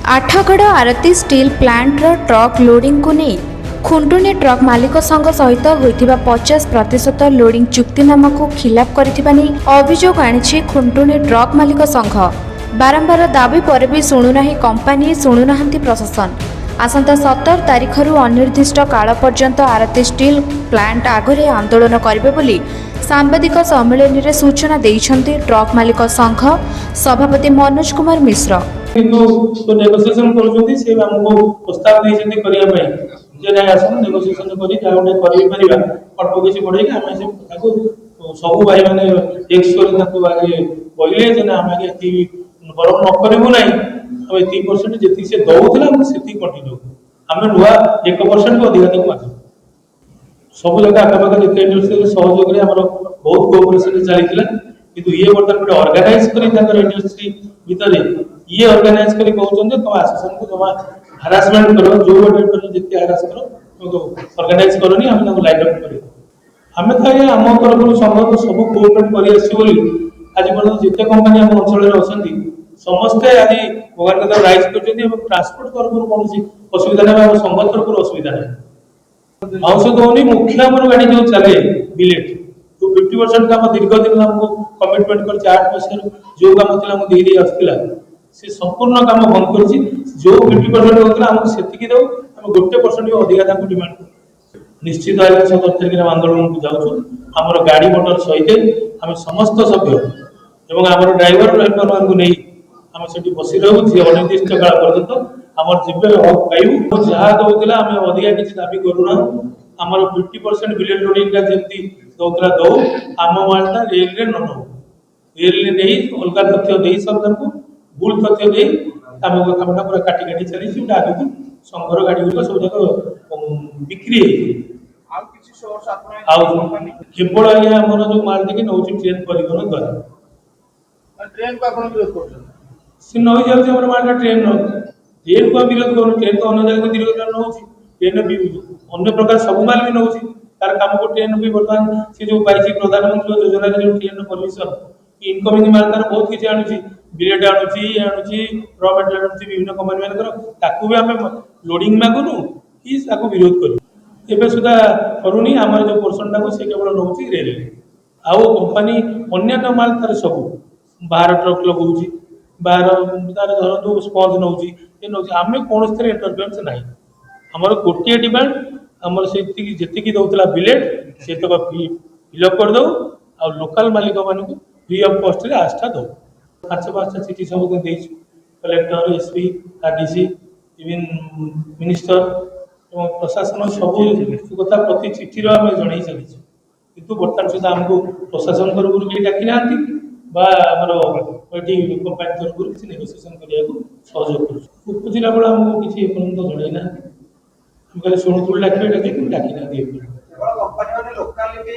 आठगड़ आरती steel planter truck loading को नहीं खुंटुनी truck मालिक संघ सहित होइथिबा 50% लोडिंग चुक्तिनामा को खिलाफ करिथिबा नै अभियोग आनिछि खुंटुनी ट्रक मालिक संघ। बारंबार दाबी पर भी शुणुनाही कंपनी शुणुनाहांती प्रशासन। आसंता 17 तारिखरु अनिर्दिष्ट काल पर्यंत आरती स्टील प्लांट आगरे आंदोलन करिबे बोली सांबादिक सम्मेलन में सूचना देइछन्ती ट्रक मालिक संघ सभापति मनोज कुमार मिश्र। किंतु नेगोशिएशन करूछन्ती से हमको प्रस्ताव देइछन्ती करिया पई जे नै आसन नेगोशिएशन करी जाउडे करि परिबा अल्प किछि पड़े कि हम से ताको सब भाई माने एक स्वर ताको आगे बोइले जे ना हम आगे एति बरम न करबो नै हम 30% जेति से दउथला हम सेति कंटिन्यू हम नुवा 1% को अधिक तक माथु सब जगह आखपाख जिते इंडस्ट्री सहयोग रे हमर बहुत कोऑपरेशन चलीथिला किंतु ये वर्तमान पे ऑर्गेनाइज करी ताकर इंडस्ट्री भीतर ये ऑर्गेनाइज करी कहउछन जे तुम एसोसिएशन को जमा हरासमेंट करो जो बटे पर जिते हरास करो तो ऑर्गेनाइज करोनी हम ताको लाइन अप करी हमें तो ये हम तरफ संभव सब कोऑपरेट करी आसी बोली आज पर जिते कंपनी हम अंचल रे अछंती समस्त आज भगवान का राइज करछन्ती हम ट्रांसपोर्ट तरफ कोनसी असुविधा नै हम संघ तरफ असुविधा नै औषध होनी मुख्य हमर गाड़ी जो चले बिलेट तो 50% काम दीर्घ दिन हमको कमिटमेंट कर 8 मास जो काम थिला हम देई आस्तिला से संपूर्ण काम बंद करछि जो 50% होतला हम सेति की दउ हम 1% भी अधिक दाम डिमांड निश्चित आइला 17 तारिख रे आंदोलन को जाउछु हमर गाड़ी मोटर सहित हम समस्त सभ्य एवं हमर ड्राइवर हेल्पर मान को नै हम सेठी बसी रहू जे अनिर्दिष्ट काल पर्यंत हमर जिबे हक पाइबु जहा दउतला हम अधिक किछि दाबी करूना हमर 50% बिलियन लोडिंग का जेंती दउतला दउ हम मालटा रेल रे न हो रेल रे नै अलगा तथ्य देई सरकार को भूल तथ्य देई हमको कामटा पूरा काटी काटी चली छि आगे को संघर गाड़ी को सब जगह बिक्री है आउ किछि सोर्स आपन आउ केवल आया हमर जो माल देखि नौची ट्रेन परिवहन द्वारा ट्रेन को आपन विरोध करछन से नई जाउ हमर माल ट्रेन न ट्रेन को विरोध करू ट्रेन तो अन्य जगह विरोध न होछि ट्रेन भी अन्य प्रकार सब माल भी नौछि तार काम को ट्रेन भी वर्तमान से जो पाइछि प्रधानमंत्री योजना रे जो ट्रेन परमिशन इनकमिंग माल तार बहुत किछि आनुछि बिलेट आनुछि रॉ मटेरियल आनुछि विभिन्न कंपनी मान कर ताकू भी हम लोडिंग मागुनु कि ताकू विरोध करू एबे सुधा करूनी हमर जो पोर्शन टाको से केवल नौछि रेल आउ कंपनी अन्य माल तार सब बाहर ट्रक लगौछि बाहर तार धरतो स्पॉन्ज नौछि ए नौछि हमें कोन स्तर इंटरफेरेंस नाही हमर गोटिए डिमांड हमर सेति जेति की दउतला बिलेट से तो फिल अप कर दो आ लोकल मालिक मान को फ्री ऑफ कॉस्ट रे आस्था दो 5 चिठी सब देइछु collector SP RDC even minister एवं प्रशासन सब कथा प्रति चिठी रो हम जणाई चलिछु किंतु वर्तमान सुधा हमको प्रशासन तरफ के डाकी नांती बा हमरो एटी कंपनी तरफ किसी नेगोशिएशन करिया को सहयोग करू उपजिला बडा हमको किसी पर्यंत जणाई ना हम कहले सोनपुर डाकी ना दिए केवल कंपनी माने लोकल भी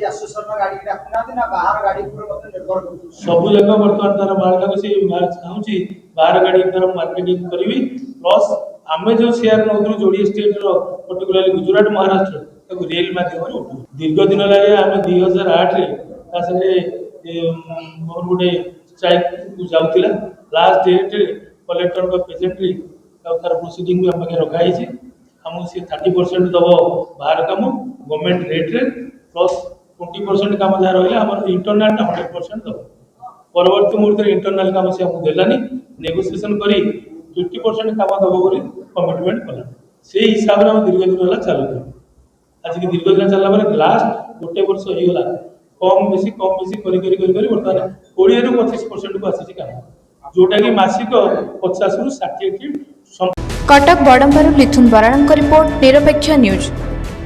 एसोसिएशन गाड़ी डाकुना ना बाहर गाड़ी पर मतलब निर्भर करू सब जगह वर्तमान तार मार्केट को से मार चाहूची बाहर गाड़ी कर मार्केटिंग करबी प्लस हमें जो शेयर नउद्रु जोड़ी स्टेट रो पर्टिकुलरली गुजरात महाराष्ट्र ताको रेल माध्यम रे उठू दीर्घ दिन लागे हमें 2008 रे तासरे मोर गुडे स्ट्राइक को जाउतिला लास्ट डेट रे कलेक्टर को प्रेजेंटली तार प्रोसीडिंग भी हम के रखाई छी हम से 30% दबो बाहर काम गवर्नमेंट रेट रे प्लस 20% काम जा रहले हमर इंटरनल 100% दबो परवर्ती मुहूर्त इंटरनल काम से हम देलानी नेगोशिएशन करी 50% काम दबो बोली कमिटमेंट कला से हिसाब रे हम दीर्घ दिन होला चालू आज की दीर्घ दिन चलला माने लास्ट गोटे वर्ष होई गला कम बेसी करी वर्तमान 20 रु 25% को आसी काम जोटा कि मासिक 50 रु 60 कटक बड़ंबारू लिथुन बराणଙ୍କ रिपोर्ट निरपेक्ष न्यूज।